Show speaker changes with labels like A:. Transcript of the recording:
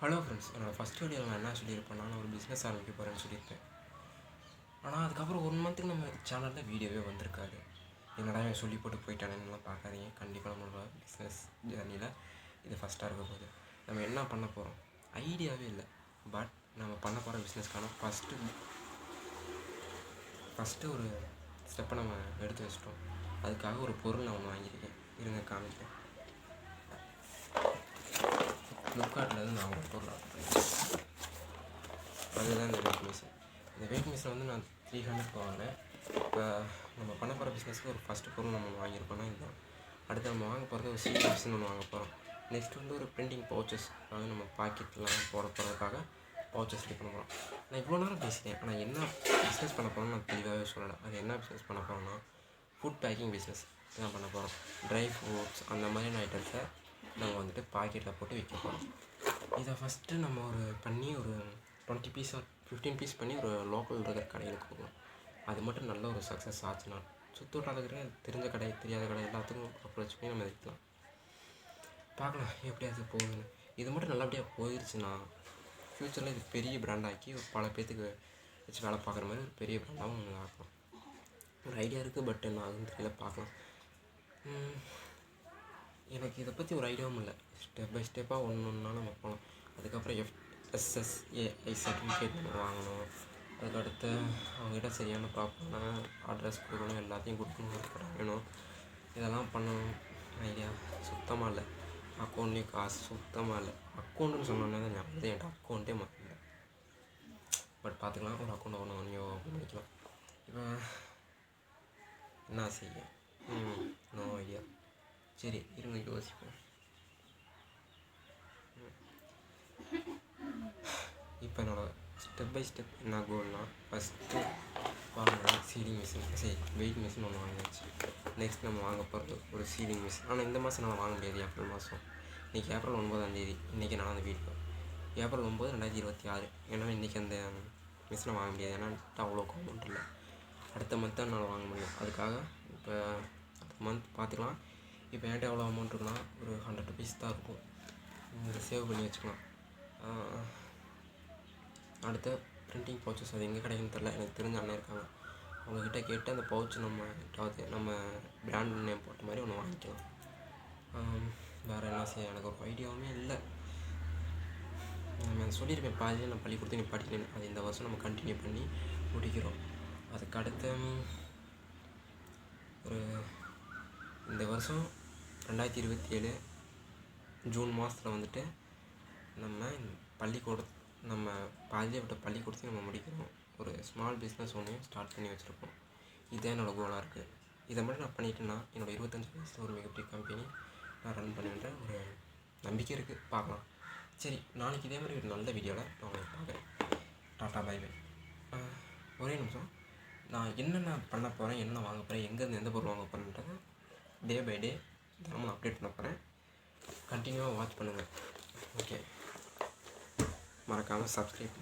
A: Hello friends, என்னோடய first வீடியோவில் நான் என்ன சொல்லியிருப்பேன், நான் ஒரு பிஸ்னஸ் ஆரம்பிக்க போகிறேன்னு சொல்லியிருப்பேன். ஆனால் அதுக்கப்புறம் 1 மந்த்துக்கு நம்ம சேனலில் வீடியோவே வந்திருக்காது. என்னடா இவன் சொல்லி போட்டு போயிட்டானேன்னுலாம் பார்க்காதீங்க. கண்டிப்பாக நம்மளோட பிஸ்னஸ் ஜேர்னியில் இது ஃபஸ்ட்டாக இருக்க போகுது. நம்ம என்ன பண்ண போகிறோம் ஐடியாவே இல்லை. பட் நம்ம பண்ண போகிற பிஸ்னஸ்க்கான ஃபஸ்ட்டு ஒரு ஸ்டெப்பை நம்ம எடுத்து வச்சிட்டோம். அதுக்காக ஒரு பொருள் நான் ஒன்று வாங்கியிருக்கேன். இருங்க காமிக்கிறேன். ஃப்ளிப்கார்ட்லேருந்து நான் ஒரு பொருள் ஆர்டர் பண்ணியிருக்கேன். அதுதான் இந்த வெயிட் மிஷின். இந்த வெயிட் மிஷின் வந்து நான் 300 வாங்கினேன். இப்போ நம்ம பண்ண போகிற பிஸ்னஸ்க்கு ஒரு ஃபஸ்ட்டு பொருள் நம்ம வாங்கியிருக்கோம்னா இதுதான். அடுத்து நம்ம வாங்க போகிறது ஒரு சீட் மிஷின் ஒன்று வாங்க போகிறோம். நெக்ஸ்ட் வந்து ஒரு பிரிண்டிங் பவுச்சஸ், அதாவது நம்ம பாக்கெட்லாம் போட போகிறதுக்காக பவுச்சஸ் ரெடி பண்ண போகிறோம். நான் இவ்வளோ நேரம் பேசிட்டேன், ஆனால் என்ன பிஸ்னஸ் பண்ண போகிறோம்னு நான் தெளிவாகவே சொல்லலை. அது என்ன பிஸ்னஸ் பண்ண போகிறோம்னா ஃபுட் பேக்கிங் பிஸ்னஸ் தான் பண்ண போகிறோம். ட்ரை ஃப்ரூட்ஸ் அந்த மாதிரியான ஐட்டம்ஸை நம்ம வந்துட்டு பாக்கெட்டில் போட்டு விற்க போகிறோம். இதை ஃபஸ்ட்டு நம்ம பண்ணி ஒரு 20 பீஸ் ஆர் 15 பீஸ் பண்ணி ஒரு லோக்கல் இருக்கிற கடைகளுக்கு போகணும். அது மட்டும் நல்ல ஒரு சக்ஸஸ் ஆச்சுன்னா சுற்று வட்டாரத்துக்கு தெரிஞ்ச கடை தெரியாத கடை எல்லாத்துக்கும் அப்ரோச் பண்ணி நம்ம விற்கலாம். பார்க்கலாம் எப்படி அது போகுதுன்னு. இது மட்டும் நல்லபடியாக போயிடுச்சுன்னா ஃப்யூச்சரில் இது பெரிய பிராண்டாக்கி பல பேர்த்துக்கு வச்சு வேலை பார்க்குற மாதிரி ஒரு பெரிய பிராண்டாகவும் ஒன்று ஆக்கலாம். ஒரு ஐடியா இருக்குது, பட் என்ன ஆகுதுன்னு தெரியல, பார்க்கலாம். எனக்கு இதை பற்றி ஒரு ஐடியாவும் இல்லை. ஸ்டெப் பை ஸ்டெப்பாக ஒன்றா நம்ம போகலாம். அதுக்கப்புறம் FSSAI சர்டிஃபிகேட் நம்ம வாங்கணும். அதுக்கடுத்து அவங்ககிட்ட சரியான ப்ராப்பரான அட்ரஸ் கொடுக்கணும், எல்லாத்தையும் கொடுக்கணும், வேணும். இதெல்லாம் பண்ணணும். ஐடியா சுத்தமாக இல்லை. அக்கௌண்ட்லேயும் காசு சுத்தமாக இல்லை. அக்கௌண்ட்டுன்னு சொன்னோன்னே தான் ஞாபகம், என்கிட்ட அக்கௌண்ட்டே மாற்றல. பட் பார்த்துக்கலாம், ஒரு அக்கௌண்ட் ஒன்று ஓப்பன் பண்ணிக்கலாம். இப்போ என்ன செய்ய நோ ஐடியா. சரி இருங்க யோசிப்போம். இப்போ என்னோடய ஸ்டெப் பை ஸ்டெப் என்ன கோல்னால், ஃபஸ்ட்டு வாங்குற சீலிங் மிஷின், வெயிட் மிஷின் ஒன்று வாங்கியாச்சு. நெக்ஸ்ட் நம்ம வாங்க போகிறது ஒரு சீலிங் மிஷின். ஆனால் இந்த மாதம் நான் வாங்க முடியாது. ஏப்ரல் மாதம். இன்றைக்கி ஏப்ரல் 9ஆம் தேதி. இன்றைக்கி நான் அந்த வீடியோ ஏப்ரல் 9, 2026. ஏன்னா இன்றைக்கி அந்த மிஷினை வாங்க முடியாது. ஏன்னா அவ்வளோ அமௌண்ட் இல்லை. அடுத்த மந்த் தான் நான் வாங்க முடியும். அதுக்காக இப்போ அடுத்த மந்த் பார்த்துக்கலாம். இப்போ என்கிட்ட எவ்வளோ அமௌண்ட் இருக்குன்னா ஒரு 100 ருபீஸ் தான் இருக்கும். இதை சேவ் பண்ணி வச்சுக்கலாம். அடுத்த பிரிண்டிங் பவுச்சஸ், அது எங்கே கிடைக்குன்னு தெரில. எனக்கு தெரிஞ்ச அண்ணன் இருக்காங்க, அவங்கக்கிட்ட கேட்டு அந்த பவுச் நம்ம பிராண்ட் நேம் போட்ட மாதிரி ஒன்று வாங்கிக்கலாம். வேறு என்ன செய்ய எனக்கு ஒரு ஐடியாவுமே இல்லை. நம்ம சொல்லியிருப்பேன் பாதியில் நான் பள்ளிக்கூடத்தை நீ படிக்கணும். அது இந்த வருஷம் நம்ம கண்டினியூ பண்ணி முடிக்கிறோம். அதுக்கு அடுத்த இந்த வருஷம் 2027 ஜூன் மாதத்தில் வந்துட்டு நம்ம பாதியில் விட்ட பள்ளிக்கூடத்தையும் நம்ம முடிக்கிறோம். ஒரு ஸ்மால் பிஸ்னஸ் ஒன்றையும் ஸ்டார்ட் பண்ணி வச்சுருக்கோம். இதுதான் என்னோடய கோலாக இருக்குது. இதை மட்டும் நான் பண்ணிட்டேன்னா என்னோடய 25 வயசில் ஒரு மிகப்பெரிய கம்பெனி நான் ரன் பண்ணுன்ற ஒரு நம்பிக்கை இருக்குது. பார்க்கலாம். சரி, நாளைக்கு இதே மாதிரி ஒரு நல்ல வீடியோவில் நான் உங்களை பார்க்குறேன். Tata bye bye. ஒரே நிமிஷம், நான் என்னென்ன பண்ண போகிறேன், என்ன வாங்க போகிறேன், எங்கேருந்து எந்த பொருள் வாங்க போகிறேன்றதை டே பை டே தினமும் நான் அப்டேட் பண்ண போகிறேன். கண்டினியூவாக வாட்ச் பண்ணுங்கள். ஓகே, மறக்காமல் சப்ஸ்கிரைப்